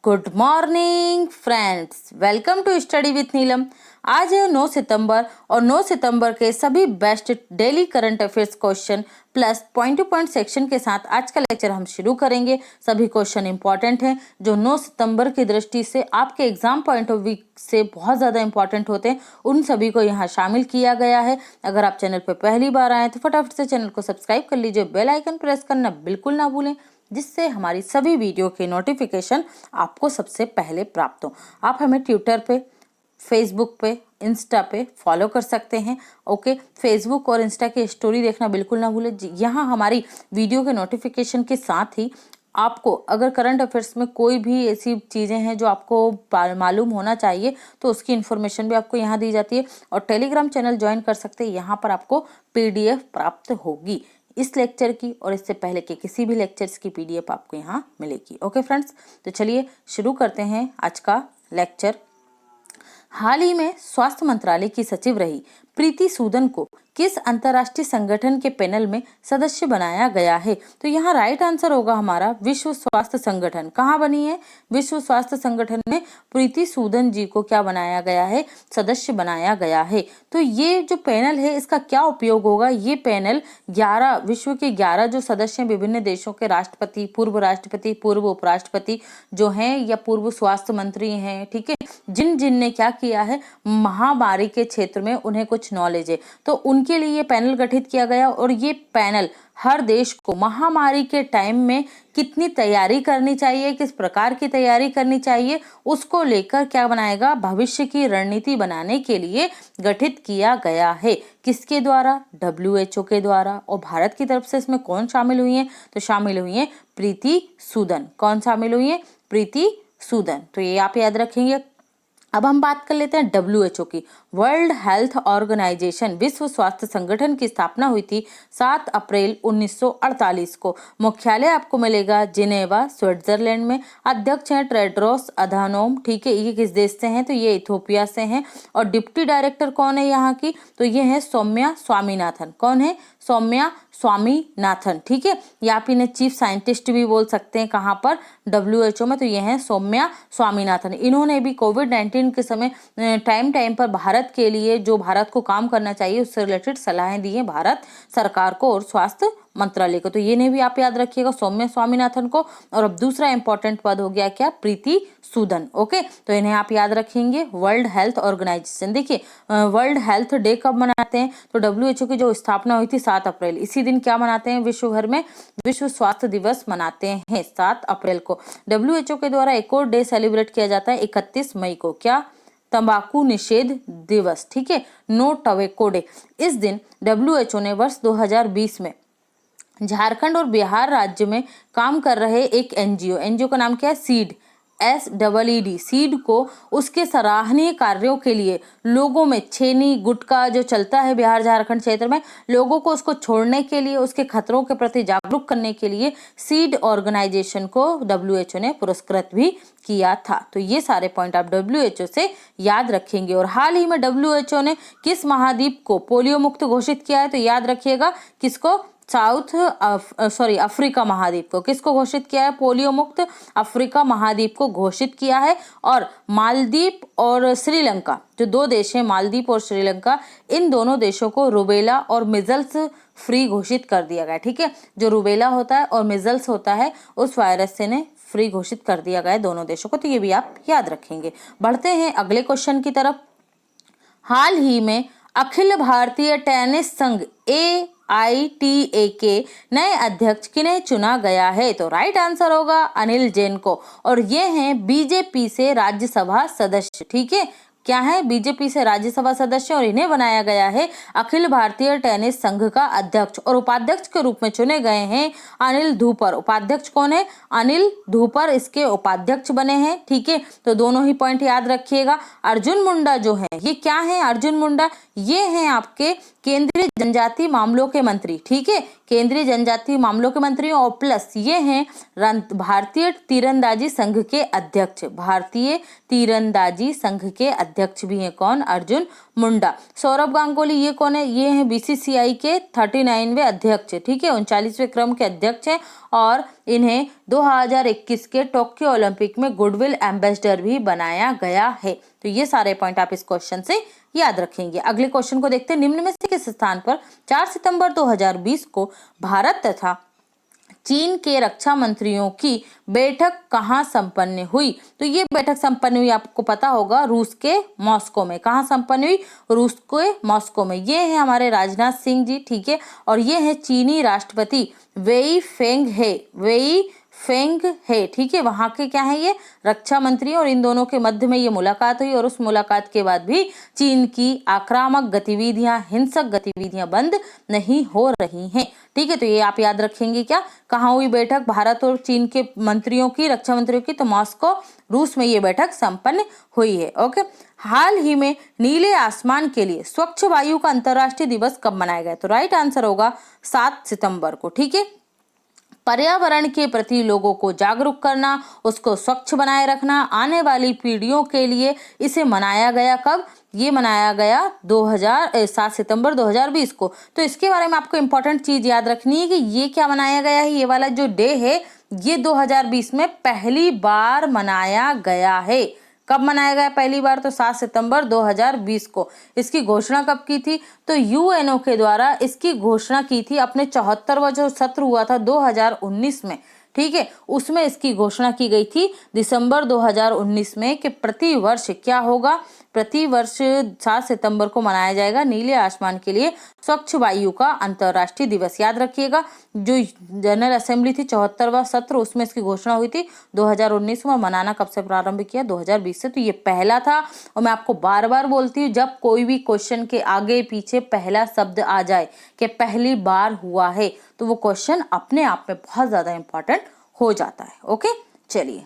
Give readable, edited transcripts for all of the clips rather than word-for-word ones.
Good morning friends, welcome to study with Neelam. आज है 9 सितंबर और 9 सितंबर के सभी best daily current affairs question plus point to point section के साथ आज का लेक्चर हम शुरू करेंगे। सभी क्वेश्चन इंपॉर्टेंट हैं जो 9 सितंबर की दृष्टि से आपके एग्जाम पॉइंट ऑफ व्यू से बहुत ज़्यादा इंपॉर्टेंट होते हैं, उन सभी को यहाँ शामिल किया गया है। अगर आप चैनल पर पहली बार आए तो फटाफट से चैनल को सब्सक्राइब कर लीजिए, बेल आइकन प्रेस करना बिल्कुल ना भूलें, जिससे हमारी सभी वीडियो के नोटिफिकेशन आपको सबसे पहले प्राप्त हो। आप हमें ट्विटर पे, फेसबुक पे, इंस्टा पे फॉलो कर सकते हैं। ओके, फेसबुक और इंस्टा की स्टोरी देखना बिल्कुल ना भूलें। यहाँ हमारी वीडियो के नोटिफिकेशन के साथ ही आपको अगर करंट अफेयर्स में कोई भी ऐसी चीज़ें हैं जो आपको मालूम होना चाहिए तो उसकी इन्फॉर्मेशन भी आपको यहाँ दी जाती है। और टेलीग्राम चैनल ज्वाइन कर सकते हैं, यहाँ पर आपको PDF प्राप्त होगी इस लेक्चर की, और इससे पहले के किसी भी लेक्चर्स की PDF आपको यहाँ मिलेगी। ओके फ्रेंड्स, तो चलिए शुरू करते हैं आज का लेक्चर। हाल ही में स्वास्थ्य मंत्रालय की सचिव रही प्रीति सूदन को किस अंतर्राष्ट्रीय संगठन के पैनल में सदस्य बनाया गया है? तो यहाँ राइट आंसर होगा हमारा विश्व स्वास्थ्य संगठन। कहाँ बनी है? विश्व स्वास्थ्य संगठन में प्रीति सूदन जी को क्या बनाया गया है? सदस्य बनाया गया है। तो ये जो पैनल है इसका क्या उपयोग होगा? ये पैनल 11 विश्व के 11 जो सदस्य हैं, विभिन्न देशों के राष्ट्रपति, पूर्व उपराष्ट्रपति जो हैं या पूर्व स्वास्थ्य मंत्री हैं, ठीक है, जिन ने क्या किया है, महामारी के क्षेत्र में उन्हें कुछ नॉलेज है, तो उनके लिए ये पैनल गठित किया गया। और ये पैनल हर देश को महामारी के टाइम में कितनी तैयारी करनी चाहिए, किस प्रकार की तैयारी करनी चाहिए, उसको लेकर क्या बनाएगा, भविष्य की रणनीति बनाने के लिए गठित किया गया है। किसके द्वारा? WHO के द्वारा। और भारत की तरफ से इसमें कौन शामिल हुई है? तो शामिल हुई है प्रीति सूदन। कौन शामिल हुई है? प्रीति सूदन। तो ये आप याद रखेंगे। अब हम बात कर लेते हैं WHO की। वर्ल्ड हेल्थ ऑर्गेनाइजेशन, विश्व स्वास्थ्य संगठन की स्थापना हुई थी 7 अप्रैल 1948 को। मुख्यालय आपको मिलेगा जिनेवा, स्विट्जरलैंड में। अध्यक्ष हैं टेड्रोस अधानोम, ठीक है, ये किस देश से हैं? तो ये इथियोपिया से हैं। और डिप्टी डायरेक्टर कौन है यहाँ की? तो ये है सौम्या स्वामीनाथन। कौन है? सौम्या स्वामीनाथन, ठीक है। या आप इन्हें चीफ साइंटिस्ट भी बोल सकते हैं। कहाँ पर? WHO में। तो ये हैं सौम्या स्वामीनाथन। इन्होंने भी कोविड-19 के समय टाइम पर भारत के लिए जो भारत को काम करना चाहिए उससे रिलेटेड सलाहें दी हैं भारत सरकार को और स्वास्थ्य मंत्रालय को। तो ये ने भी आप याद रखिएगा, सौम्या स्वामीनाथन को। और अब दूसरा इंपॉर्टेंट पद हो गया क्या? प्रीति सूदन। ओके, तो इन्हें आप याद रखेंगे। वर्ल्ड हेल्थ ऑर्गेनाइजेशन, देखिए वर्ल्ड हेल्थ डे कब मनाते हैं? तो WHO की जो स्थापना हुई थी 7 अप्रैल, इसी दिन क्या मनाते हैं विश्व भर में? विश्व स्वास्थ्य दिवस मनाते हैं 7 अप्रैल को। WHO के द्वारा एक और डे सेलिब्रेट किया जाता है 31 मई को। क्या? तंबाकू निषेध दिवस, ठीक है, नो टबैको डे। इस दिन WHO ने वर्ष 2020 में झारखंड और बिहार राज्य में काम कर रहे एक एनजीओ का नाम क्या है? सीड, SEED, सीड को उसके सराहनीय कार्यों के लिए लोगों में छेनी गुटखा जो चलता है बिहार झारखंड क्षेत्र में, लोगों को उसको छोड़ने के लिए, उसके खतरों के प्रति जागरूक करने के लिए सीड ऑर्गेनाइजेशन को WHO ने पुरस्कृत भी किया था। तो ये सारे पॉइंट आप WHO से याद रखेंगे। और हाल ही में WHO ने किस महाद्वीप को पोलियो मुक्त घोषित किया है? तो याद रखिएगा, किसको? अफ्रीका महाद्वीप को। किसको घोषित किया है पोलियो मुक्त? अफ्रीका महाद्वीप को घोषित किया है। और मालदीव और श्रीलंका, जो 2 देश हैं, मालदीव और श्रीलंका, इन दोनों देशों को रुबेला और मिजल्स फ्री घोषित कर दिया गया, ठीक है। जो रुबेला होता है और मिजल्स होता है, उस वायरस से ने फ्री घोषित कर दिया गया है दोनों देशों को। तो ये भी आप याद रखेंगे। बढ़ते हैं अगले क्वेश्चन की तरफ। हाल ही में अखिल भारतीय टेनिस संघ AITA के नए अध्यक्ष किन्हें चुना गया है? तो राइट आंसर होगा अनिल जैन को। और ये हैं BJP से राज्यसभा सदस्य, ठीक है। क्या है? BJP से राज्यसभा सदस्य, और इन्हें बनाया गया है अखिल भारतीय टेनिस संघ का अध्यक्ष। और उपाध्यक्ष के रूप में चुने गए हैं अनिल धूपर। उपाध्यक्ष कौन है? अनिल धूपर इसके उपाध्यक्ष बने हैं, ठीक है। तो दोनों ही पॉइंट याद रखिएगा। अर्जुन मुंडा जो है, ये क्या है? अर्जुन मुंडा ये हैं आपके केंद्रीय जनजातीय मामलों के मंत्री, ठीक है। केंद्रीय जनजातीय मामलों के मंत्री और प्लस ये हैं भारतीय तीरंदाजी संघ के अध्यक्ष। भारतीय तीरंदाजी संघ के अध्यक्ष भी हैं कौन? अर्जुन मुंडा। सौरभ गांगुली ये कौन है? ये हैं बीसीसीआई के 39वें अध्यक्ष, ठीक है, 39वें क्रम के अध्यक्ष हैं और इन्हें 2021 के टोक्यो ओलंपिक में गुडविल एम्बेसडर भी बनाया गया है। तो ये सारे पॉइंट आप इस क्वेश्चन से याद रखेंगे। अगले क्वेश्चन को देखते हैं। निम्न में से किस स्थान पर 4 सितंबर 2020 को भारत तथा चीन के रक्षा मंत्रियों की बैठक कहाँ संपन्न हुई? तो ये बैठक संपन्न हुई, आपको पता होगा, रूस के मॉस्को में। कहाँ संपन्न हुई? रूस के मॉस्को में। ये है हमारे राजनाथ सिंह जी, ठीक है, और ये है चीनी राष्ट्रपति वेई फेंग है, ठीक है, वहां के क्या है ये रक्षा मंत्री, और इन दोनों के मध्य में ये मुलाकात हुई और उस मुलाकात के बाद भी चीन की आक्रामक गतिविधियां, हिंसक गतिविधियां बंद नहीं हो रही हैं, ठीक है। तो ये आप याद रखेंगे। क्या कहाँ हुई बैठक? भारत और चीन के मंत्रियों की, रक्षा मंत्रियों की, तो मॉस्को रूस में ये बैठक संपन्न हुई है। ओके। हाल ही में नीले आसमान के लिए स्वच्छ वायु का अंतर्राष्ट्रीय दिवस कब मनाया गया? तो राइट आंसर होगा 7 सितंबर को, ठीक है। पर्यावरण के प्रति लोगों को जागरूक करना, उसको स्वच्छ बनाए रखना, आने वाली पीढ़ियों के लिए इसे मनाया गया कब? ये मनाया गया 7 सितंबर 2020 को। तो इसके बारे में आपको इंपॉर्टेंट चीज याद रखनी है कि ये क्या मनाया गया है, ये वाला जो डे है ये 2020 में पहली बार मनाया गया है। कब मनाया गया पहली बार? तो 7 सितंबर 2020 को। इसकी घोषणा कब की थी? तो यूएनओ के द्वारा इसकी घोषणा की थी अपने 74वां जो सत्र हुआ था 2019 में, ठीक है, उसमें इसकी घोषणा की गई थी दिसंबर 2019 में कि प्रति वर्ष क्या होगा? प्रति वर्ष 7 सितंबर को मनाया जाएगा नीले आसमान के लिए स्वच्छ वायु का अंतर्राष्ट्रीय दिवस। याद रखिएगा, जो जनरल असेंबली थी 74वां सत्र, उसमें इसकी घोषणा हुई थी 2019 में। मनाना कब से प्रारंभ किया? 2020 से। तो ये पहला था, और मैं आपको बार बार बोलती हूँ जब कोई भी क्वेश्चन के आगे पीछे पहला शब्द आ जाए कि पहली बार हुआ है, तो वो क्वेश्चन अपने आप में बहुत ज्यादा इंपॉर्टेंट हो जाता है। ओके, चलिए,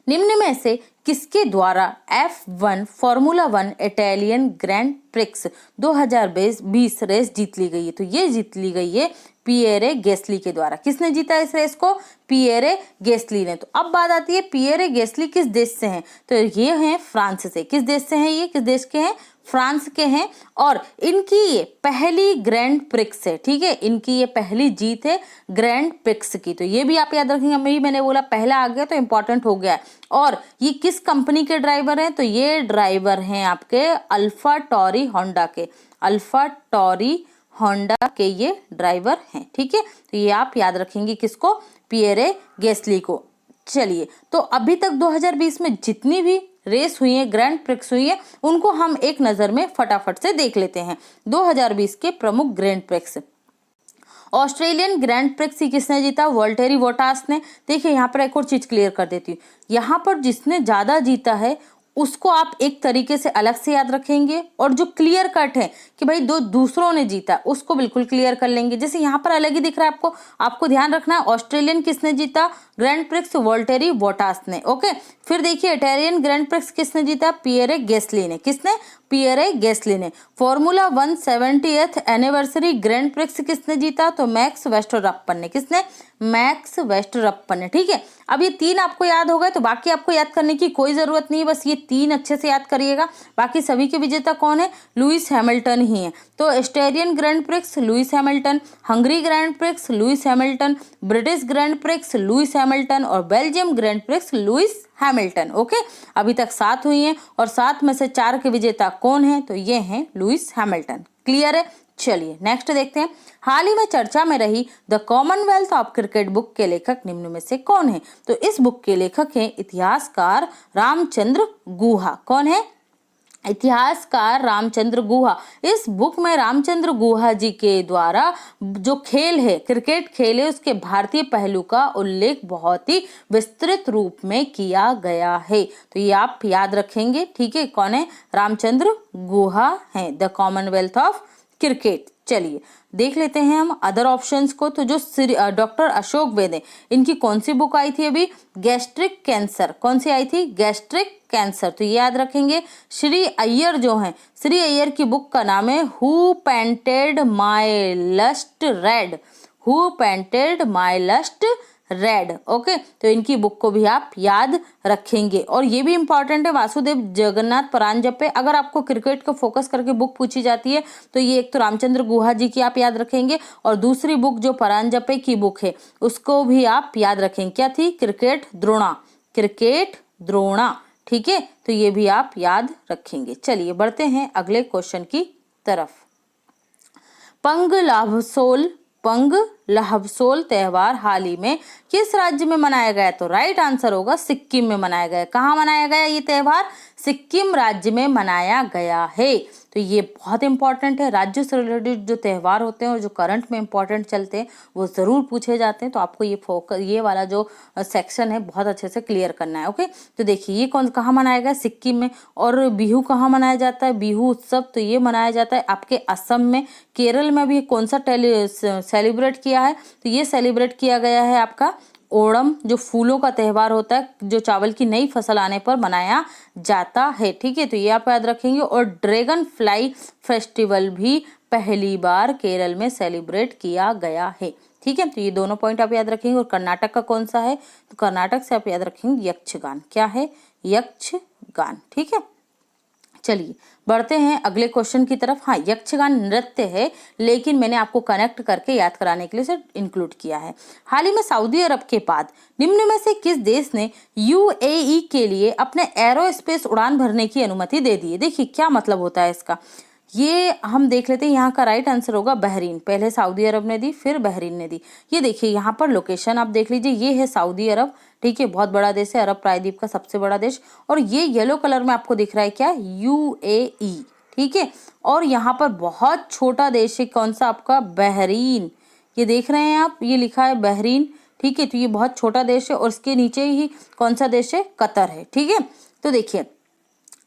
निम्न में से किसके द्वारा F1 formula 1 Italian grand prix 2020 race जीत ली गई है? तो ये जीत ली गई है पिएरे गेस्ली के द्वारा। किसने जीता इस रेस को? पिएरे गेस्ली ने। तो अब बात आती है पिएरे गेस्ली किस देश से हैं? तो ये हैं फ्रांस से। किस देश से हैं ये? किस देश के हैं? फ्रांस के हैं। और इनकी ये पहली ग्रैंड प्रिक्स है, ठीक है, इनकी ये पहली जीत है ग्रैंड प्रिक्स की। तो ये भी आप याद रखेंगे, मैंने बोला पहला आ गया तो इंपॉर्टेंट हो गया। और ये किस कंपनी के ड्राइवर हैं? तो ये ड्राइवर हैं आपके अल्फा टॉरी होंडा के। अल्फा टॉरी होंडा के ये ड्राइवर हैं, ठीक है। तो ये आप याद रखेंगे किसको? पिएरे गेस्ली को। चलिए, तो अभी तक 2020 में जितनी भी रेस हुई है, ग्रैंड प्रिक्स हुई है, उनको हम एक नजर में फटाफट से देख लेते हैं। 2020 के प्रमुख grand prix. Australian grand prix किसने जीता? वॉल्टेरी बोटास ने। देखिए, यहाँ पर एक और चीज क्लियर कर देती हूँ, यहाँ पर जिसने ज्यादा जीता है उसको आप एक तरीके से अलग से याद रखेंगे, और जो क्लियर कट है कि भाई दो दूसरों ने जीता उसको बिल्कुल क्लियर कर लेंगे। जैसे यहाँ पर अलग ही दिख रहा है आपको ध्यान रखना है। ऑस्ट्रेलियन किसने जीता ग्रैंड प्रिक्स? वॉल्टेरी बोटास ने। ओके, फिर देखिए इटालियन ग्रैंड प्रिक्स किसने जीता? पिएरे गेस्ली ने। किसने? पिएरे गेस्ली ने। Formula 1 70th anniversary grand prix किसने जीता? तो मैक्स वेस्टरअप्पन ने। किसने? मैक्स वेस्टरअप्पन ने, ठीक है। अब ये तीन आपको याद हो गए, तो बाकी आपको याद करने की कोई जरूरत नहीं, बस ये तीन अच्छे से याद करिएगा। बाकी सभी के विजेता कौन है? लुइस हैमिल्टन ही है। तो Australian grand prix Lewis Hamilton, Hungary grand prix Lewis Hamilton, British grand prix Lewis Hamilton और Belgium grand prix Lewis Hamilton. Okay, अभी तक 7 हुई हैं और 7 में से 4 के विजेता कौन है? तो ये हैं लुइस हैमिल्टन। क्लियर है? चलिए नेक्स्ट देखते हैं। हाल ही में चर्चा में रही the Commonwealth of cricket book के लेखक निम्न में से कौन है? तो इस बुक के लेखक हैं इतिहासकार रामचंद्र गुहा। कौन है? इतिहासकार रामचंद्र गुहा। इस बुक में रामचंद्र गुहा जी के द्वारा जो खेल है, क्रिकेट खेल है, उसके भारतीय पहलू का उल्लेख बहुत ही विस्तृत रूप में किया गया है। तो ये आप याद रखेंगे, ठीक है। कौन है? रामचंद्र गुहा है। The Commonwealth of cricket. चलिए देख लेते हैं हम अदर ऑप्शंस को। तो जो डॉक्टर अशोक बेदे, इनकी कौन सी बुक आई थी अभी? Gastric cancer. कौन सी आई थी? Gastric cancer. तो ये याद रखेंगे। श्री अय्यर जो हैं, श्री अय्यर की बुक का नाम है who painted my lust red. Who painted my lust red. Okay, तो इनकी बुक को भी आप याद रखेंगे। और ये भी इंपॉर्टेंट है, वासुदेव जगन्नाथ परांजपे। अगर आपको क्रिकेट को फोकस करके बुक पूछी जाती है तो ये एक तो रामचंद्र गुहा जी की आप याद रखेंगे, और दूसरी बुक जो परांजपे की बुक है उसको भी आप याद रखेंगे। क्या थी? क्रिकेट द्रोणा। क्रिकेट द्रोणा, ठीक है, तो ये भी आप याद रखेंगे। चलिए बढ़ते हैं अगले क्वेश्चन की तरफ। पंग लहबसोल त्योहार हाल ही में किस राज्य में मनाया गया? तो राइट आंसर होगा सिक्किम में मनाया गया। कहाँ मनाया गया ये त्योहार? सिक्किम राज्य में मनाया गया है। तो ये बहुत इंपॉर्टेंट है। राज्य से रिलेटेड जो त्योहार होते हैं और जो करंट में इंपॉर्टेंट चलते हैं वो जरूर पूछे जाते हैं। तो आपको ये फोकस, ये वाला जो सेक्शन है बहुत अच्छे से क्लियर करना है। ओके, तो देखिए ये कहाँ मनाया गया? सिक्किम में। और बिहू कहाँ मनाया जाता है? बिहू उत्सव तो ये मनाया जाता है आपके असम में। केरल में भी कौन सा सेलिब्रेट किया है? तो ये सेलिब्रेट किया गया है आपका ओणम, जो फूलों का त्योहार होता है, जो चावल की नई फसल आने पर मनाया जाता है। ठीक है, तो ये आप याद रखेंगे। और ड्रैगन फ्लाई फेस्टिवल भी पहली बार केरल में सेलिब्रेट किया गया है। ठीक है, तो ये दोनों पॉइंट आप याद रखेंगे। और कर्नाटक का कौन सा है? तो कर्नाटक से आप याद रखेंगे यक्षगान। क्या है? यक्षगान। ठीक है, चलिए बढ़ते हैं अगले क्वेश्चन की तरफ। हाँ, यक्षगान नृत्य है, लेकिन मैंने आपको कनेक्ट करके याद कराने के लिए इसे इंक्लूड किया है। हाल ही में सऊदी अरब के बाद निम्न में से किस देश ने यूएई के लिए अपने एरोस्पेस उड़ान भरने की अनुमति दे दी है? देखिए क्या मतलब होता है इसका, ये हम देख लेते हैं। यहाँ का राइट आंसर होगा बहरीन। पहले सऊदी अरब ने दी, फिर बहरीन ने दी। ये देखिए यहाँ पर लोकेशन आप देख लीजिए, ये है सऊदी अरब। ठीक है, बहुत बड़ा देश है, अरब प्रायद्वीप का सबसे बड़ा देश। और ये येलो कलर में आपको दिख रहा है क्या? यूएई। ठीक है, और यहाँ पर बहुत छोटा देश है, कौन सा आपका? बहरीन। ये देख रहे हैं आप, ये लिखा है बहरीन। ठीक है, तो ये बहुत छोटा देश है। और इसके नीचे ही कौन सा देश है? कतर है। ठीक है, तो देखिए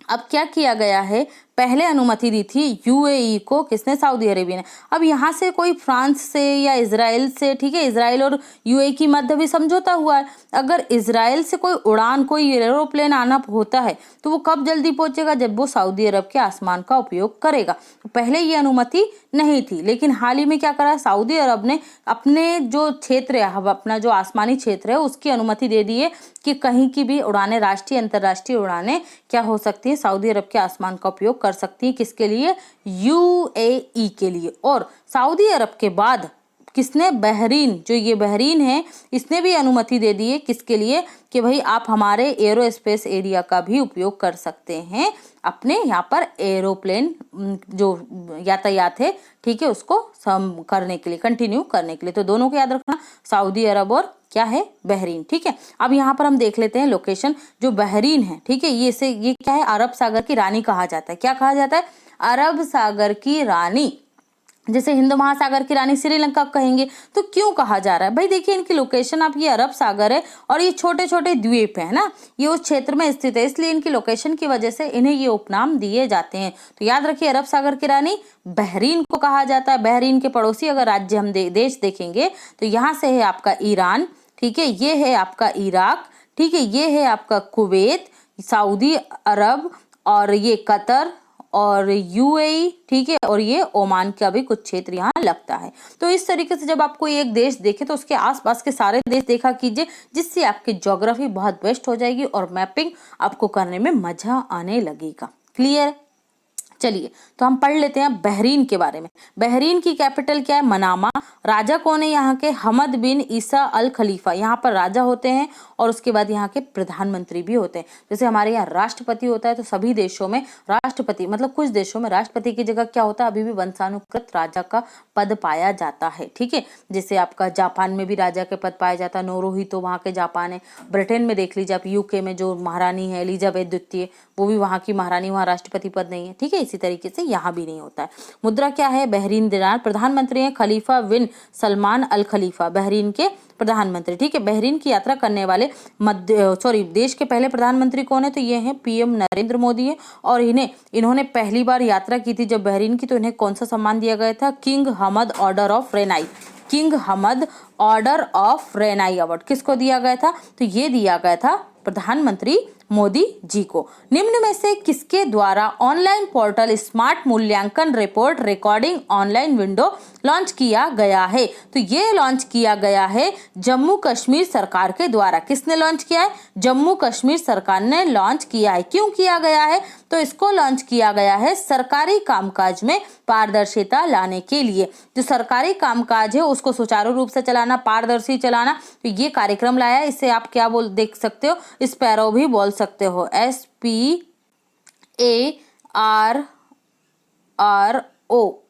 अब क्या किया गया है, पहले अनुमति दी थी यूएई को, किसने? सऊदी अरेबिया ने। अब यहाँ से कोई फ्रांस से या इजराइल से, ठीक है, इजराइल और यूएई की मध्य भी समझौता हुआ है। अगर इजराइल से कोई उड़ान, कोई एरोप्लेन आना होता है तो वो कब जल्दी पहुंचेगा? जब वो सऊदी अरब के आसमान का उपयोग करेगा। तो पहले ये अनुमति नहीं थी, लेकिन हाल ही में क्या करा? सऊदी अरब ने अपने जो क्षेत्र है, अपना जो आसमानी क्षेत्र है, उसकी अनुमति दे दी है कि कहीं की भी उड़ानें, राष्ट्रीय अंतर्राष्ट्रीय उड़ानें क्या हो सकती है? सऊदी अरब के आसमान का उपयोग कर सकती है। किसके लिए? यूएई के लिए। और सऊदी अरब के बाद किसने? बहरीन। जो ये बहरीन है, इसने भी अनुमति दे दी है। किसके लिए? कि भाई आप हमारे एरोस्पेस एरिया का भी उपयोग कर सकते हैं अपने यहाँ पर एरोप्लेन जो यातायात है, ठीक है, उसको करने के लिए, कंटिन्यू करने के लिए। तो दोनों को याद रखना, सऊदी अरब और क्या है? बहरीन। ठीक है, अब यहाँ पर हम देख लेते हैं लोकेशन। जो बहरीन है, ठीक है, ये क्या है? अरब सागर की रानी कहा जाता है। क्या कहा जाता है? अरब सागर की रानी। जैसे हिंद महासागर की रानी श्रीलंका कहेंगे, तो क्यों कहा जा रहा है? भाई देखिए इनकी लोकेशन, आप ये अरब सागर है और ये छोटे छोटे द्वीप है ना, ये उस क्षेत्र में स्थित है, इसलिए इनकी लोकेशन की वजह से इन्हें ये उपनाम दिए जाते हैं। तो याद रखिए, अरब सागर की रानी बहरीन को कहा जाता है। बहरीन के पड़ोसी अगर राज्य हम देश देखेंगे तो यहाँ से है आपका ईरान, ठीक है, ये है आपका इराक, ठीक है, ये है आपका कुवैत, सऊदी अरब, और ये कतर और यूएई, ठीक है, और ये ओमान का भी कुछ क्षेत्र यहाँ लगता है। तो इस तरीके से जब आपको एक देश देखे तो उसके आसपास के सारे देश देखा कीजिए, जिससे आपकी ज्योग्राफी बहुत बेस्ट हो जाएगी और मैपिंग आपको करने में मजा आने लगेगा। क्लियर? चलिए तो हम पढ़ लेते हैं बहरीन के बारे में। बहरीन की कैपिटल क्या है? मनामा। राजा कौन है यहाँ के? हमद बिन ईसा अल खलीफा। यहाँ पर राजा होते हैं और उसके बाद यहाँ के प्रधानमंत्री भी होते हैं। जैसे हमारे यहाँ राष्ट्रपति होता है, तो सभी देशों में राष्ट्रपति, मतलब कुछ देशों में राष्ट्रपति की जगह क्या होता है? अभी भी वंशानुकृत राजा का पद पाया जाता है। ठीक है, जैसे आपका जापान में भी राजा के पद पाया जाता है, नोरोहितो वहाँ के जापान है। ब्रिटेन में देख लीजिए आप, यूके में जो महारानी है एलिजाबेथ द्वितीय, वो भी वहाँ की महारानी, वहाँ राष्ट्रपति पद नहीं है। ठीक है, इसी तरीके से यहाँ भी नहीं होता है। मुद्रा क्या है? बहरीन दिनार। प्रधानमंत्री हैं खलीफा बिन सलमान अल खलीफा, बहरीन के प्रधानमंत्री। ठीक है, बहरीन की यात्रा करने वाले देश के पहले प्रधानमंत्री कौन है? तो ये हैं पीएम नरेंद्र मोदी है। और इन्होंने पहली बार यात्रा की थी जब बहरीन की, तो इन्हें कौन सा सम्मान दिया गया था? किंग हमद ऑर्डर ऑफ रेनाई। किंग हमद ऑर्डर ऑफ रेनाई अवार्ड किसको दिया गया था? तो ये दिया गया था प्रधानमंत्री मोदी जी को। निम्न में से किसके द्वारा ऑनलाइन पोर्टल स्मार्ट मूल्यांकन report recording online window launch किया गया है? तो ये लॉन्च किया गया है जम्मू कश्मीर सरकार के द्वारा। किसने लॉन्च किया है? जम्मू कश्मीर सरकार ने लॉन्च किया है। क्यों किया गया है? तो इसको लॉन्च किया गया है सरकारी कामकाज में पारदर्शिता लाने के लिए। जो सरकारी कामकाज है उसको सुचारू रूप से चलाना, पारदर्शी चलाना, तो ये कार्यक्रम लाया है। इससे आप क्या देख सकते हो? स्पैरो भी बोल सकते हो, SPARRO।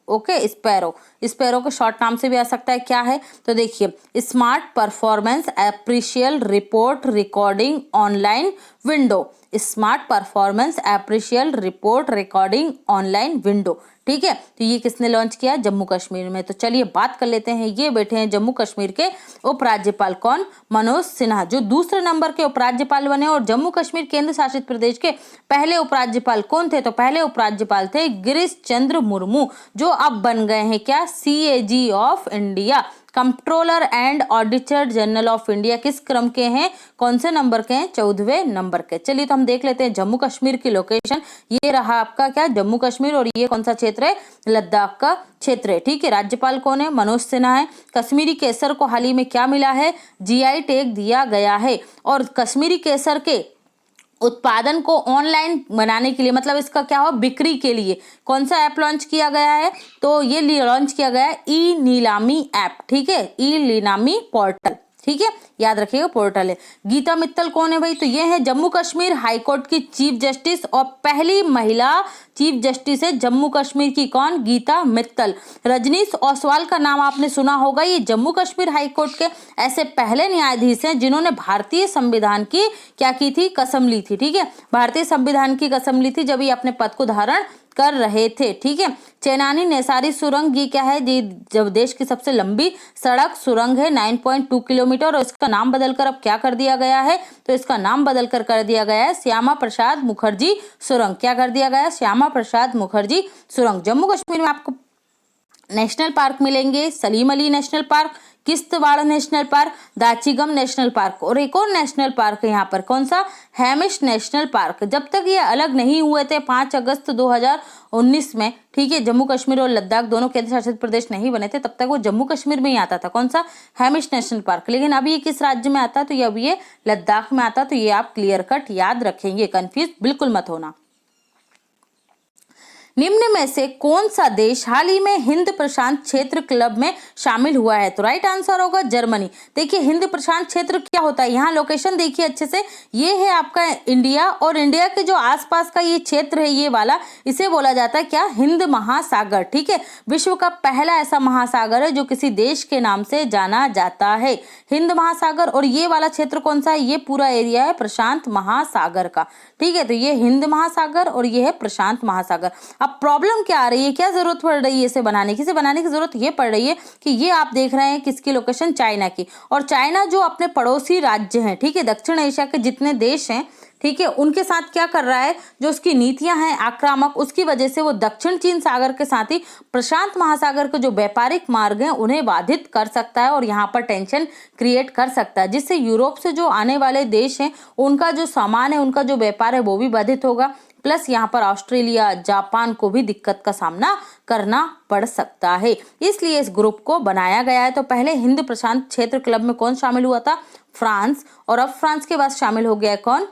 Okay, sparrow. स्पैरो के शॉर्ट नाम से भी आ सकता है। क्या है? तो देखिए, smart performance appraisal report recording online window. Smart performance appraisal report recording online window. ठीक है, तो ये किसने लॉन्च किया? जम्मू कश्मीर में। तो चलिए बात कर लेते हैं, ये बैठे हैं जम्मू कश्मीर के उपराज्यपाल कौन? मनोज सिन्हा, जो दूसरे नंबर के उपराज्यपाल बने। और जम्मू कश्मीर केंद्र शासित प्रदेश के पहले उपराज्यपाल कौन थे? तो पहले उपराज्यपाल थे गिरीश चंद्र मुर्मू, जो अब बन गए हैं क्या? CAG of India, controller and auditor general of India. किस क्रम के हैं? कौन से नंबर के हैं? 14वें नंबर के। चलिए तो हम देख लेते हैं जम्मू कश्मीर की लोकेशन। ये रहा आपका क्या? जम्मू कश्मीर। और ये कौन सा क्षेत्र है? लद्दाख का क्षेत्र है। ठीक है, राज्यपाल कौन है? मनोज सिन्हा है। कश्मीरी केसर को हाल ही में क्या मिला है? GI टैग दिया गया है। और कश्मीरी केसर के उत्पादन को ऑनलाइन बनाने के लिए, मतलब इसका क्या हो, बिक्री के लिए कौन सा ऐप लॉन्च किया गया है? तो ये लॉन्च किया गया है ई नीलामी ऐप। ठीक है, ई नीलामी पोर्टल। ठीक है, याद रखिएगा पोर्टल है। गीता मित्तल कौन है भाई? तो ये है जम्मू कश्मीर हाई कोर्ट की चीफ जस्टिस और पहली महिला चीफ जस्टिस है जम्मू कश्मीर की। कौन? गीता मित्तल। रजनीश ओसवाल का नाम आपने सुना होगा। ये जम्मू कश्मीर हाई कोर्ट के ऐसे पहले न्यायाधीश हैं जिन्होंने भारतीय संविधान की क्या की थी? कसम ली थी। ठीक है, भारतीय संविधान की कसम ली थी जब ये अपने पद को धारण कर रहे थे। ठीक है, चेनानी नेसारी सुरंग, ये क्या है? जब देश की सबसे लंबी सड़क सुरंग है, 9.2 किलोमीटर। और इसका नाम बदलकर अब क्या कर दिया गया है? तो इसका नाम बदलकर कर दिया गया है श्यामा प्रसाद मुखर्जी सुरंग। क्या कर दिया गया है? श्यामा प्रसाद मुखर्जी सुरंग। जम्मू कश्मीर में आपको नेशनल पार्क मिलेंगे, Salim Ali national park, Kishtwar national park, Dachigam national park, और एक और नेशनल पार्क है यहाँ पर। कौन सा? Hamish national park. जब तक ये अलग नहीं हुए थे 5 अगस्त 2019 में, ठीक है, जम्मू कश्मीर और लद्दाख दोनों केंद्र शासित प्रदेश नहीं बने थे, तब तक वो जम्मू कश्मीर में ही आता था। कौन सा? Hamish national park. लेकिन अब ये किस राज्य में आता है? तो ये अब ये लद्दाख में आता है। तो ये आप क्लियर कट याद रखेंगे, कंफ्यूज बिल्कुल मत होना। निम्न में से कौन सा देश हाल ही में हिंद प्रशांत क्षेत्र क्लब में शामिल हुआ है? तो राइट आंसर होगा जर्मनी। देखिए, हिंद प्रशांत क्षेत्र क्या होता है? यहाँ लोकेशन देखिए अच्छे से, ये है आपका इंडिया, और इंडिया के जो आसपास का ये क्षेत्र है, ये वाला, इसे बोला जाता है क्या? हिंद महासागर। ठीक है, विश्व का पहला ऐसा महासागर है जो किसी देश के नाम से जाना जाता है, हिंद महासागर। और ये वाला क्षेत्र कौन सा है? ये पूरा एरिया है प्रशांत महासागर का। ठीक है, तो ये हिंद महासागर और ये है प्रशांत महासागर। अब प्रॉब्लम क्या आ रही है, क्या जरूरत पड़ रही है इसे बनाने की? इसे बनाने की जरूरत ये पड़ रही है कि ये आप देख रहे हैं किसकी लोकेशन? चाइना की। और चाइना जो अपने पड़ोसी राज्य हैं, ठीक है, दक्षिण एशिया के जितने देश हैं, ठीक है, उनके साथ क्या कर रहा है? जो उसकी नीतियां हैं आक्रामक, उसकी वजह से वो दक्षिण चीन सागर के साथ ही प्रशांत महासागर के जो व्यापारिक मार्ग हैं उन्हें बाधित कर सकता है और यहाँ पर टेंशन क्रिएट कर सकता है, जिससे यूरोप से जो आने वाले देश हैं उनका जो सामान है, उनका जो व्यापार है वो भी बाधित होगा। प्लस यहाँ पर ऑस्ट्रेलिया, जापान को भी दिक्कत का सामना करना पड़ सकता है, इसलिए इस ग्रुप को बनाया गया है। तो पहले हिंद प्रशांत क्षेत्र क्लब में कौन शामिल हुआ था? फ्रांस। और अब फ्रांस के बाद शामिल हो गया है कौन?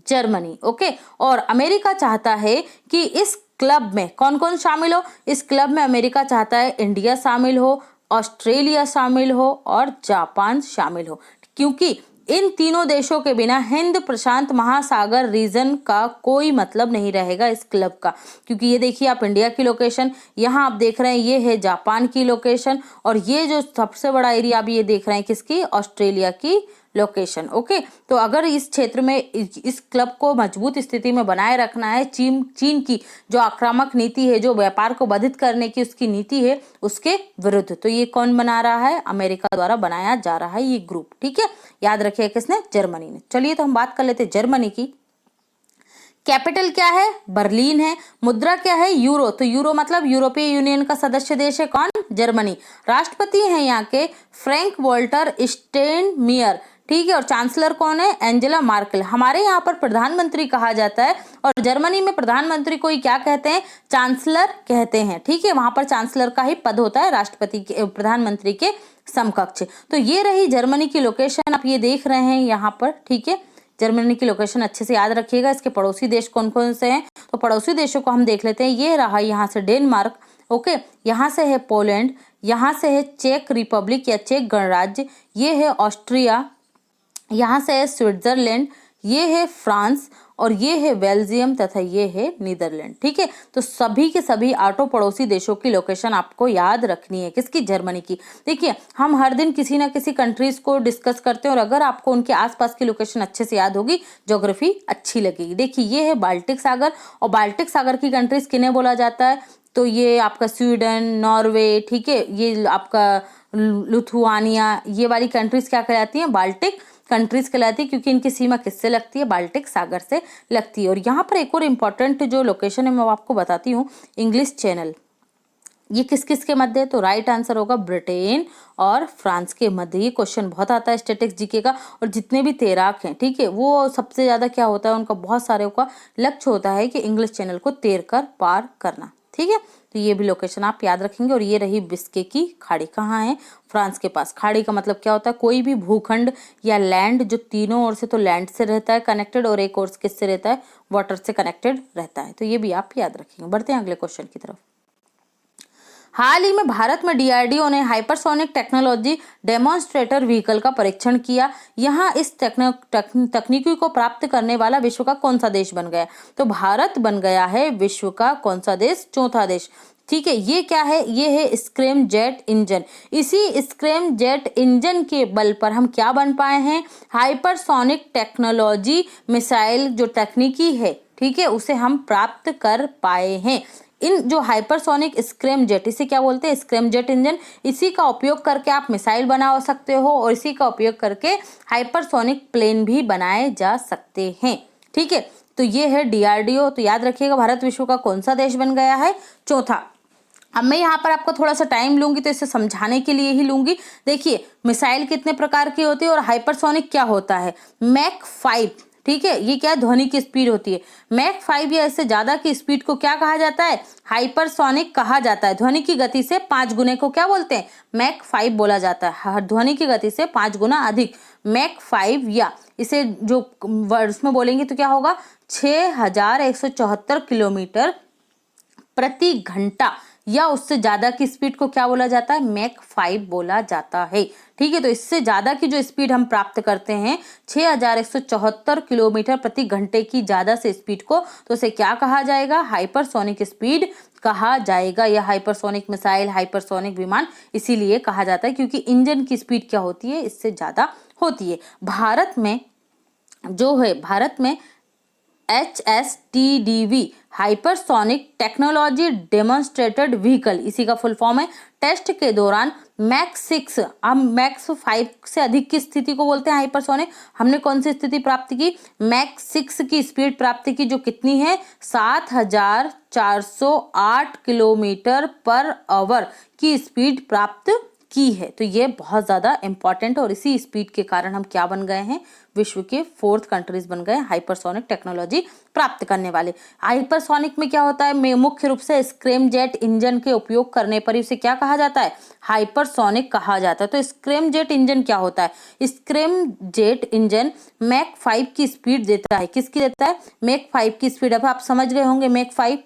जर्मनी। ओके, और अमेरिका चाहता है कि इस क्लब में कौन कौन शामिल हो? इस क्लब में अमेरिका चाहता है इंडिया शामिल हो, ऑस्ट्रेलिया शामिल हो और जापान शामिल हो, क्योंकि इन तीनों देशों के बिना हिंद प्रशांत महासागर रीजन का कोई मतलब नहीं रहेगा इस क्लब का। क्योंकि ये देखिए आप इंडिया की लोकेशन यहाँ आप देख रहे हैं, ये है जापान की लोकेशन, और ये जो सबसे बड़ा एरिया आप ये देख रहे हैं किसकी? ऑस्ट्रेलिया की लोकेशन। ओके, तो अगर इस क्षेत्र में इस क्लब को मजबूत स्थिति में बनाए रखना है, चीन की जो आक्रामक नीति है, जो व्यापार को बाधित करने की उसकी नीति है, उसके विरुद्ध, तो ये कौन बना रहा है? अमेरिका द्वारा बनाया जा रहा है ये ग्रुप। ठीक है, याद रखिए किसने? जर्मनी ने। चलिए तो हम बात कर लेते हैं जर्मनी की। कैपिटल क्या है? बर्लिन है। मुद्रा क्या है? यूरो। तो यूरो मतलब यूरोपीय यूनियन का सदस्य देश है कौन? जर्मनी। राष्ट्रपति हैं यहाँ के फ्रैंक वॉल्टर स्टेनमियर। ठीक है, और चांसलर कौन है? Angela Merkel. हमारे यहाँ पर प्रधानमंत्री कहा जाता है और जर्मनी में प्रधानमंत्री को ही क्या कहते हैं? चांसलर कहते हैं। ठीक है, वहां पर चांसलर का ही पद होता है राष्ट्रपति के, प्रधानमंत्री के समकक्ष। तो ये रही जर्मनी की लोकेशन, आप ये देख रहे हैं यहाँ पर। ठीक है, जर्मनी की लोकेशन अच्छे से याद रखिएगा। इसके पड़ोसी देश कौन कौन से हैं? तो पड़ोसी देशों को हम देख लेते हैं। ये रहा यहाँ से डेनमार्क, ओके, यहाँ से है पोलैंड, यहाँ से है चेक रिपब्लिक या चेक गणराज्य, ये है ऑस्ट्रिया, यहाँ से है स्विट्जरलैंड, ये है फ्रांस और ये है बेल्जियम तथा ये है नीदरलैंड। ठीक है, तो सभी के सभी आठों पड़ोसी देशों की लोकेशन आपको याद रखनी है। किसकी? जर्मनी की। देखिए, हम हर दिन किसी ना किसी कंट्रीज को डिस्कस करते हैं और अगर आपको उनके आसपास की लोकेशन अच्छे से याद होगी, ज्योग्राफी अच्छी लगेगी। देखिए, ये है बाल्टिक सागर और बाल्टिक सागर की कंट्रीज किन्हें बोला जाता है? तो ये आपका स्वीडन, नॉर्वे, ठीक है, ये आपका लिथुआनिया, ये वाली कंट्रीज क्या कहलाती हैं? बाल्टिक कंट्रीज कहलाती है, क्योंकि इनकी सीमा किससे लगती है? बाल्टिक सागर से लगती है। और यहाँ पर एक और इम्पॉर्टेंट जो लोकेशन है मैं आपको बताती हूँ, इंग्लिश चैनल। ये किस किस के मध्य है? तो राइट आंसर होगा ब्रिटेन और फ्रांस के मध्य। ये क्वेश्चन बहुत आता है स्टैटिक्स जीके का, और जितने भी तैराक हैं, ठीक है, वो सबसे ज्यादा क्या होता है, उनका बहुत सारे का लक्ष्य होता है कि इंग्लिश चैनल को तैर कर पार करना। ठीक है, तो ये भी लोकेशन आप याद रखेंगे। और ये रही बिस्के की खाड़ी, कहाँ है? फ्रांस के पास। खाड़ी का मतलब क्या होता है? कोई भी भूखंड या लैंड जो तीनों ओर से, तो लैंड से रहता है कनेक्टेड और एक ओर से किससे रहता है? वाटर से कनेक्टेड रहता है। तो ये भी आप याद रखेंगे। बढ़ते हैं अगले क्वेश्चन की तरफ। हाल ही में भारत में डीआरडीओ ने हाइपरसोनिक टेक्नोलॉजी डेमोन्स्ट्रेटर व्हीकल का परीक्षण किया। यहाँ इस तकनीकी को प्राप्त करने वाला विश्व का कौन सा देश बन गया? तो भारत बन गया है विश्व का कौन सा देश? चौथा देश। ठीक है, ये क्या है? ये है स्क्रैम जेट इंजन। इसी स्क्रैम जेट इंजन के बल पर हम क्या बन पाए हैं? हाइपरसोनिक टेक्नोलॉजी मिसाइल जो तकनीकी है, ठीक है, उसे हम प्राप्त कर पाए हैं। इन जो हाइपरसोनिक स्क्रैम जेट, इसे क्या बोलते हैं? Scrum jet engine. इसी का उपयोग करके आप मिसाइल बना सकते हो और इसी का उपयोग करके हाइपरसोनिक प्लेन भी बनाए जा सकते हैं। ठीक है, तो ये है डीआरडीओ। तो याद रखिएगा, भारत विश्व का कौन सा देश बन गया है? चौथा। अब मैं यहाँ पर आपको थोड़ा सा टाइम लूंगी, तो इसे समझाने के लिए ही लूंगी। देखिए, मिसाइल कितने प्रकार की होती है और हाइपरसोनिक क्या होता है? मैक 5, ठीक है, ये क्या? ध्वनि की स्पीड होती है। मैक 5 या इससे ज्यादा की स्पीड को क्या कहा जाता है? हाइपरसोनिक कहा जाता है। ध्वनि की गति से 5 गुने को क्या बोलते हैं? मैक 5 बोला जाता है। ध्वनि की गति से 5 गुना अधिक मैक 5, या इसे जो वर्ड्स में बोलेंगे तो क्या होगा? 6174 किलोमीटर प्रति घंटा या उससे ज्यादा की स्पीड को क्या बोला जाता है? मैक 5 बोला जाता है। ठीक है, तो इससे ज्यादा की जो स्पीड हम प्राप्त करते हैं 6174 किलोमीटर प्रति घंटे की ज्यादा से स्पीड को, तो उसे क्या कहा जाएगा? हाइपरसोनिक स्पीड कहा जाएगा। या हाइपरसोनिक मिसाइल, हाइपरसोनिक विमान इसीलिए कहा जाता है क्योंकि इंजन की स्पीड क्या होती है? इससे ज्यादा होती है। भारत में जो है, भारत में HSTDV hypersonic technology demonstrated vehicle, इसी का फुल फॉर्म है। टेस्ट के दौरान मैक 6, हम मैक 5 से अधिक की स्थिति को बोलते हैं हाइपरसोनिक। हमने कौन सी स्थिति प्राप्त की? मैक 6 की स्पीड प्राप्त की, जो कितनी है? 7408 किलोमीटर पर आवर की स्पीड प्राप्त की है। तो ये बहुत ज्यादा इंपॉर्टेंट है और इसी स्पीड के कारण हम क्या बन गए हैं? विश्व के 4th कंट्रीज बन गए हाइपरसोनिक टेक्नोलॉजी प्राप्त करने वाले। हाइपरसोनिक में क्या होता है? मुख्य रूप से स्क्रैम जेट इंजन के उपयोग करने पर इसे क्या कहा जाता है? हाइपरसोनिक कहा जाता है। तो स्क्रैम जेट इंजन क्या होता है? स्क्रैम जेट इंजन मैक 5 की स्पीड देता है। किसकी देता है? मैक 5 की स्पीड। अब आप समझ गए होंगे मैक 5।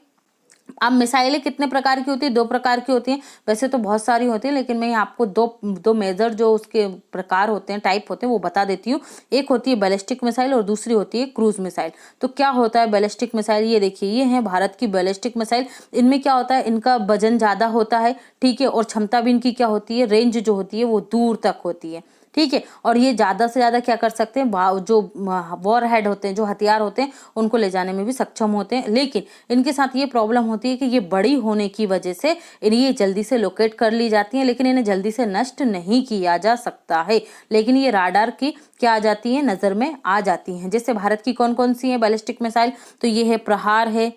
अब मिसाइलें कितने प्रकार की होती है? 2 प्रकार की होती हैं। वैसे तो बहुत सारी होती है, लेकिन मैं आपको दो मेजर जो उसके प्रकार होते हैं, टाइप होते हैं, वो बता देती हूँ। एक होती है बैलिस्टिक मिसाइल और दूसरी होती है क्रूज मिसाइल। तो क्या होता है बैलिस्टिक मिसाइल? ये देखिए, ये है भारत की बैलिस्टिक मिसाइल। इनमें क्या होता है? इनका वजन ज्यादा होता है, ठीक है, और क्षमता भी इनकी क्या होती है? रेंज जो होती है वो दूर तक होती है। ठीक है। और ये ज़्यादा से ज़्यादा क्या कर सकते हैं, जो वॉर हेड होते हैं, जो हथियार होते हैं, उनको ले जाने में भी सक्षम होते हैं। लेकिन इनके साथ ये प्रॉब्लम होती है कि ये बड़ी होने की वजह से ये जल्दी से लोकेट कर ली जाती हैं, लेकिन इन्हें जल्दी से नष्ट नहीं किया जा सकता है। लेकिन ये राडार की क्या आ जाती है, नज़र में आ जाती हैं। जैसे भारत की कौन कौन सी है बैलिस्टिक मिसाइल, तो ये है प्रहार है,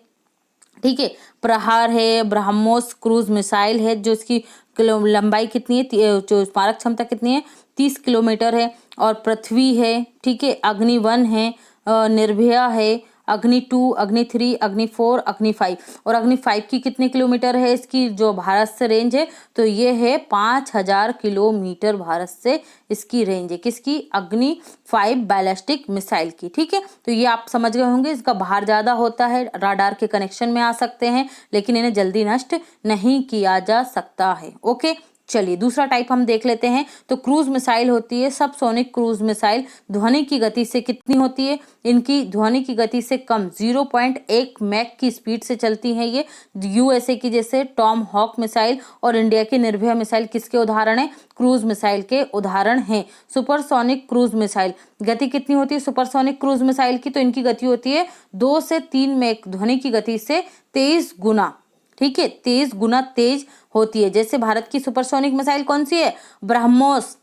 ठीक है, प्रहार है, ब्रह्मोस क्रूज मिसाइल है, जो इसकी लंबाई कितनी है, जो स्मारक क्षमता कितनी है, 30 किलोमीटर है। और पृथ्वी है, ठीक है, अग्नि 1 है, निर्भया है, अग्नि 2, अग्नि 3, अग्नि 4, अग्नि 5। और अग्नि 5 की कितने किलोमीटर है इसकी जो भारत से रेंज है, तो ये है 5000 किलोमीटर भारत से इसकी रेंज है, किसकी, अग्नि 5 बैलिस्टिक मिसाइल की, ठीक है। तो ये आप समझ गए होंगे, इसका भार ज्यादा होता है, राडार के कनेक्शन में आ सकते हैं, लेकिन इन्हें जल्दी नष्ट नहीं किया जा सकता है। ओके, चलिए दूसरा टाइप हम देख लेते हैं। तो क्रूज मिसाइल होती है सबसोनिक क्रूज मिसाइल। ध्वनि की गति से कितनी होती है, इनकी ध्वनि की गति से कम 0.1 मैक की स्पीड से चलती हैं ये। यूएसए की जैसे टॉम हॉक मिसाइल और इंडिया की निर्भया मिसाइल किसके उदाहरण है, क्रूज मिसाइल के उदाहरण हैं। सुपरसोनिक क्रूज मिसाइल गति कितनी होती है सुपरसोनिक क्रूज मिसाइल की, तो इनकी गति होती है 2 से 3 मैक ध्वनि की गति से 23 गुना, ठीक है, 23 गुना तेज होती है। जैसे भारत की सुपरसोनिक मिसाइल कौन सी है, ब्रह्मोस।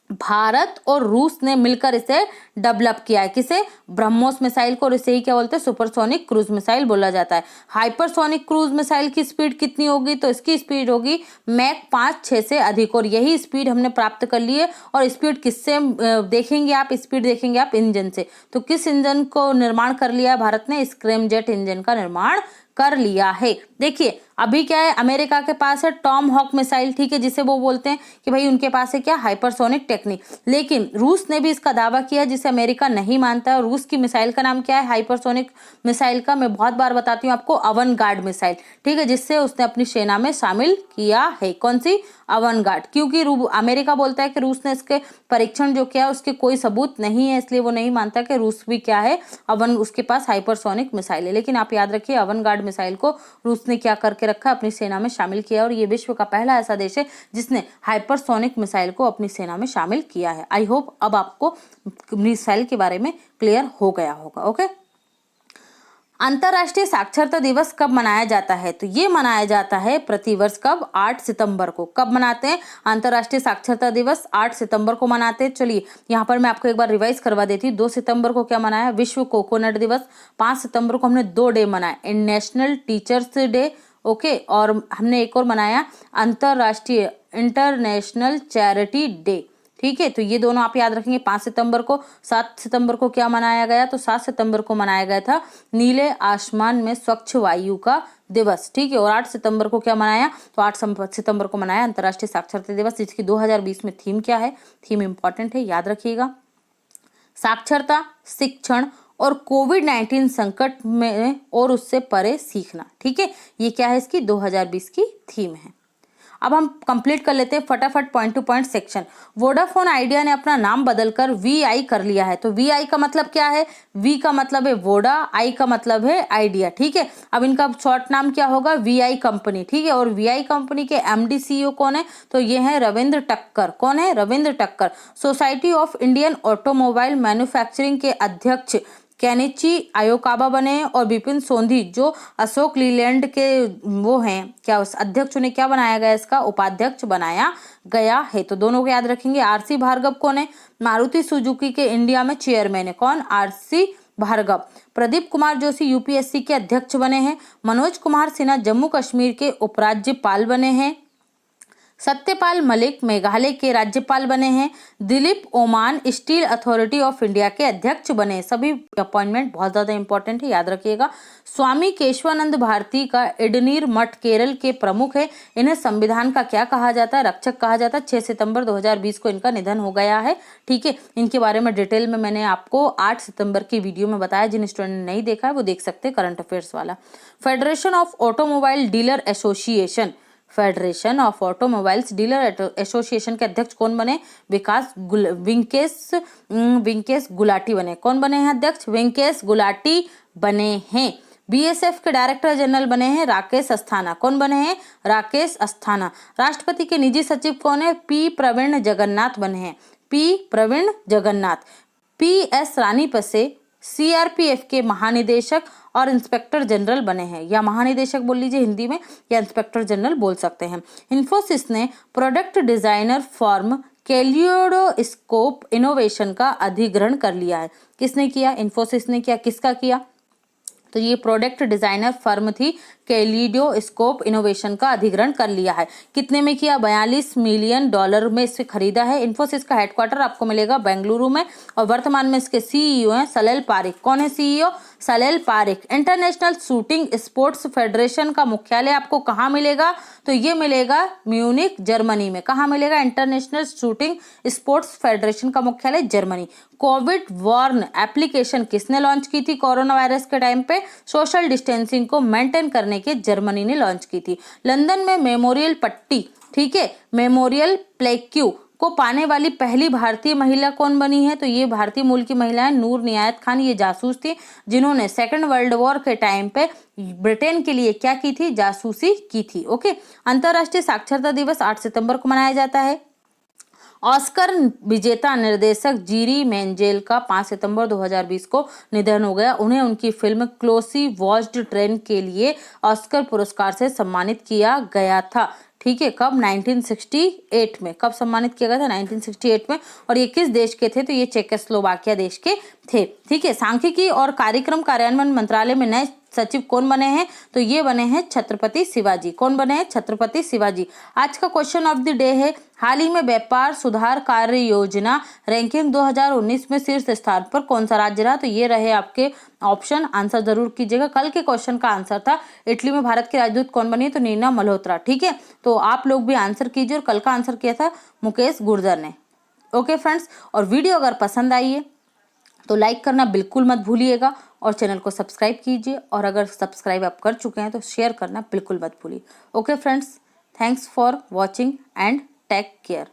भारत और रूस ने मिलकर इसे डेवलप किया है, किसे, ब्रह्मोस मिसाइल को, और इसे ही क्या बोलते हैं, सुपरसोनिक क्रूज मिसाइल बोला जाता है। हाइपरसोनिक क्रूज मिसाइल की स्पीड कितनी होगी, तो इसकी स्पीड होगी मैक 5-6 से अधिक, और यही स्पीड हमने प्राप्त कर ली है। और स्पीड किससे देखेंगे आप, स्पीड देखेंगे आप इंजन से। तो किस इंजन को निर्माण कर लिया है भारत ने, स्क्रैमजेट इंजन का निर्माण कर लिया है। देखिए अभी क्या है, अमेरिका के पास है टॉम हॉक मिसाइल, ठीक है, जिसे वो बोलते हैं कि भाई उनके पास है क्या, हाइपरसोनिक टेक्निक। लेकिन रूस ने भी इसका दावा किया जिसे अमेरिका नहीं मानता है। और रूस की मिसाइल का नाम क्या है, हाइपरसोनिक मिसाइल का मैं बहुत बार बताती हूँ आपको, अवनगार्ड मिसाइल, ठीक है, जिससे उसने अपनी सेना में शामिल किया है। कौन सी, अवनगार्ड, क्योंकि अमेरिका बोलता है कि रूस ने इसके परीक्षण जो किया उसके कोई सबूत नहीं है, इसलिए वो नहीं मानता कि रूस भी क्या है, उसके पास हाइपरसोनिक मिसाइल है। लेकिन आप याद रखिए अवनगार्ड मिसाइल को रूस ने क्या करके रखा, अपनी सेना में शामिल किया, और ये विश्व का पहला ऐसा देश है जिसने हाइपरसोनिक मिसाइल को अपनी सेना में शामिल किया है। आई होप अब आपको मिसाइल के बारे में क्लियर हो गया होगा। ओके, अंतर्राष्ट्रीय साक्षरता दिवस कब मनाया जाता है, तो ये मनाया जाता है प्रतिवर्ष कब, 8 सितंबर को। कब मनाते हैं, अंतर्राष्ट्रीय साक्षरता दिवस 8 सितंबर को मनाते हैं। चलिए यहाँ पर मैं आपको एक बार रिवाइज करवा देती हूँ। 2 सितंबर को क्या मनाया, विश्व कोकोनट दिवस। 5 सितंबर को हमने 2 डे मनाया, नेशनल टीचर्स डे, ओके, और हमने एक और मनाया अंतर्राष्ट्रीय इंटरनेशनल चैरिटी डे, ठीक है। तो ये दोनों आप याद रखेंगे। 5 सितंबर को, 7 सितंबर को क्या मनाया गया, तो 7 सितंबर को मनाया गया था नीले आसमान में स्वच्छ वायु का दिवस, ठीक है। और 8 सितंबर को क्या मनाया, तो 8 सितंबर को मनाया अंतर्राष्ट्रीय साक्षरता दिवस, जिसकी 2020 में थीम क्या है, थीम इंपॉर्टेंट है, याद रखिएगा, साक्षरता, शिक्षण और कोविड-19 संकट में और उससे परे सीखना, ठीक है। ये क्या है, इसकी 2020 की थीम है। अब हम कंप्लीट कर लेते हैं फटाफट point to point section. Vodafone idea ने अपना नाम बदलकर वीआई कर लिया है। तो वीआई का मतलब क्या है, वी का मतलब है वोडा, आई का मतलब है आइडिया, ठीक है। अब इनका शॉर्ट नाम क्या होगा, वीआई कंपनी, ठीक है। और वीआई कंपनी के एमडी सीईओ कौन है, तो ये है रविंद्र टक्कर। कौन है, रविंद्र टक्कर। Society of Indian automobile manufacturing के अध्यक्ष केनिची आयोकाबा बने हैं। और विपिन सोंधी जो अशोक लीलैंड के वो हैं, क्या उस अध्यक्ष ने क्या बनाया गया, इसका उपाध्यक्ष बनाया गया है। तो दोनों को याद रखेंगे। आरसी भार्गव कौन है, मारुति सुजुकी के इंडिया में चेयरमैन है, कौन, आरसी भार्गव। प्रदीप कुमार जोशी यूपीएससी के अध्यक्ष बने हैं। मनोज कुमार सिन्हा जम्मू कश्मीर के उपराज्यपाल बने हैं। सत्यपाल मलिक मेघालय के राज्यपाल बने हैं। Dilip Oman steel authority of India के अध्यक्ष बने। सभी अपॉइंटमेंट बहुत ज्यादा इंपॉर्टेंट है, याद रखिएगा। स्वामी केशवानंद भारती का एडनीर मठ केरल के प्रमुख है। इन्हें संविधान का क्या कहा जाता है, रक्षक कहा जाता है। 6 सितंबर 2020 को इनका निधन हो गया है, ठीक है। इनके बारे में डिटेल में मैंने आपको 8 सितंबर की वीडियो में बताया, जिन स्टूडेंट ने नहीं देखा है वो देख सकते हैं, करंट अफेयर्स वाला। Federation of automobile dealer association, federation of automobiles dealer association के अध्यक्ष कौन बने, विंकेश गुलाटी बने। कौन बने हैं अध्यक्ष, विंकेश गुलाटी बने हैं। बीएसएफ के डायरेक्टर जनरल बने हैं राकेश अस्थाना। कौन बने हैं, राकेश अस्थाना। राष्ट्रपति के निजी सचिव कौन है, पी प्रवीण जगन्नाथ बने हैं। पी प्रवीण जगन्नाथ। PS रानीपसे CRPF के महानिदेशक और इंस्पेक्टर जनरल बने हैं, या महानिदेशक बोल लीजिए हिंदी में, या इंस्पेक्टर जनरल बोल सकते हैं। इन्फोसिस ने प्रोडक्ट डिजाइनर फर्म कैलियोडोस्कोप इनोवेशन का अधिग्रहण कर लिया है। किसने किया? इन्फोसिस ने किया। किसका किया? तो ये प्रोडक्ट डिजाइनर फर्म थी, कैलिडोस्कोप इनोवेशन का अधिग्रहण कर लिया है। कितने में किया? $42 मिलियन में इसे खरीदा है। इन्फोसिस का हेडक्वार्टर आपको मिलेगा बेंगलुरु में, और वर्तमान में इसके सीईओ हैं सलेल पारिक। कौन है CEO? Salil Parekh. International shooting sports federation का मुख्यालय आपको कहाँ मिलेगा? तो ये मिलेगा म्यूनिक, जर्मनी में। कहाँ मिलेगा? इंटरनेशनल शूटिंग स्पोर्ट्स फेडरेशन का मुख्यालय जर्मनी। कोविड वार्न एप्लीकेशन किसने लॉन्च की थी? कोरोना वायरस के टाइम पे सोशल डिस्टेंसिंग को मेंटेन करने के जर्मनी ने लॉन्च की थी। लंदन में मेमोरियल पट्टी, ठीक है, मेमोरियल प्लेक्यू को पाने वाली पहली भारतीय महिला कौन बनी है? तो ये भारतीय मूल की महिला है नूर नियायत खान। ये जासूस थी जिन्होंने सेकेंड वर्ल्ड वॉर के टाइम पे ब्रिटेन के लिए क्या की थी? जासूसी की थी। ओके। अंतर्राष्ट्रीय साक्षरता दिवस 8 सितंबर को मनाया जाता है। ऑस्कर विजेता निर्देशक जीरी मेंजेल का 5 सितंबर 2020 को निधन हो गया। उन्हें उनकी फिल्म क्लोसी वॉच्ड ट्रेन के लिए ऑस्कर पुरस्कार से सम्मानित किया गया था। ठीक है, कब? 1968 में। कब सम्मानित किया गया था? 1968 में। और ये किस देश के थे? तो ये चेकोस्लोवाकिया देश के थे। ठीक है। सांख्यिकी और कार्यक्रम कार्यान्वयन मंत्रालय में नए सचिव कौन बने हैं? तो ये बने हैं छत्रपति शिवाजी। कौन बने हैं? छत्रपति शिवाजी। आज का क्वेश्चन ऑफ द डे है, हाल ही में व्यापार सुधार कार्य योजना रैंकिंग 2019 में शीर्ष स्थान पर कौन सा राज्य रहा? तो ये रहे आपके ऑप्शन। आंसर जरूर कीजिएगा। कल के क्वेश्चन का आंसर था इटली में भारत की राजदूत कौन बनी है? तो नीना मल्होत्रा। ठीक है, तो आप लोग भी आंसर कीजिए। और कल का आंसर किया था मुकेश गुर्जर ने। ओके फ्रेंड्स, और वीडियो अगर पसंद आई है तो लाइक करना बिल्कुल मत भूलिएगा, और चैनल को सब्सक्राइब कीजिए, और अगर सब्सक्राइब आप कर चुके हैं तो शेयर करना बिल्कुल मत भूलिए। Okay friends, thanks for watching and take care.